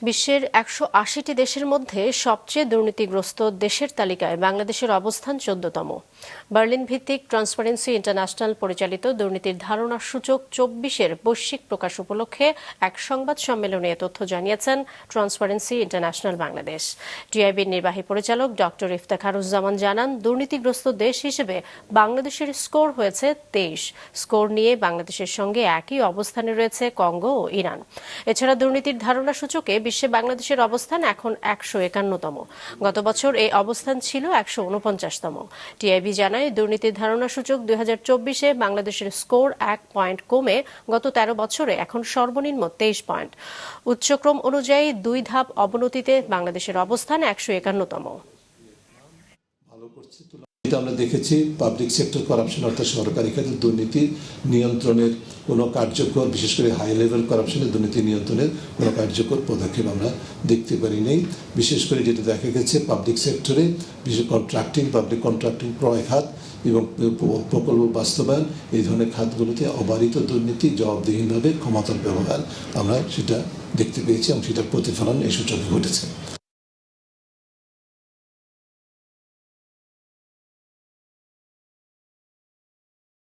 বিশ্বের ১৮০টি দেশের মধ্যে সবচেয়ে দুর্নীতিগ্রস্ত দেশের তালিকায় বাংলাদেশের অবস্থান ১৪তম। বার্লিন ভিত্তিক ট্রান্সপারেন্সি ইন্টারন্যাশনাল পরিচালিত দুর্নীতির ধারণা সূচক ২৪-এর বৈশ্বিক প্রকাশ উপলক্ষে এক সংবাদ সম্মেলনে এ তথ্য জানিয়েছেন ট্রান্সপারেন্সি ইন্টারন্যাশনাল বাংলাদেশ। টিআইবির নির্বাহী পরিচালক ডক্টর ইফতেখারুজ্জামান জানান, দুর্নীতিগ্রস্ত দেশ হিসেবে বাংলাদেশের স্কোর হয়েছে ২৩। স্কোর নিয়ে বাংলাদেশের সঙ্গে একই অবস্থানে রয়েছে কঙ্গো ও ইরান। এছাড়া দুর্নীতির ধারণা সূচকে বিশ্বে বাংলাদেশের অবস্থান এখন ১৫১তম। গত বছর এই অবস্থান ছিল ১৪৯তম। টিআইবি জানায়, দুর্নীতির ধারণা সূচক ২০২৪-এ বাংলাদেশের স্কোর ১ পয়েন্ট কমে গত ১৩ বছরে এখন সর্বনিম্ন ২৩ পয়েন্ট। উচ্চক্রম অনুযায়ী ২ ধাপ অবনতিতে বাংলাদেশের অবস্থান ১৫১তম। আমরা দেখেছি পাবলিক সেক্টর করাপশন অর্থাৎ সরকারি খাতে দুর্নীতি নিয়ন্ত্রণের কোনো কার্যকর, বিশেষ করে হাই লেভেল করাপশনের দুর্নীতি নিয়ন্ত্রণের কোনো কার্যকর পদক্ষেপ আমরা দেখতে পারি নাই। বিশেষ করে যেটা দেখা গেছে পাবলিক সেক্টরে, বিশেষ পাবলিক কন্ট্রাক্টিং ক্রয় খাত এবং প্রকল্প বাস্তবায়ন, এই ধরনের খাতগুলোতে অবারিত দুর্নীতি, জবাবদিহিনভাবে ক্ষমতার ব্যবহার আমরা সেটা দেখতে পেয়েছি এবং সেটার প্রতিফলন এই সূচকে ঘটেছে।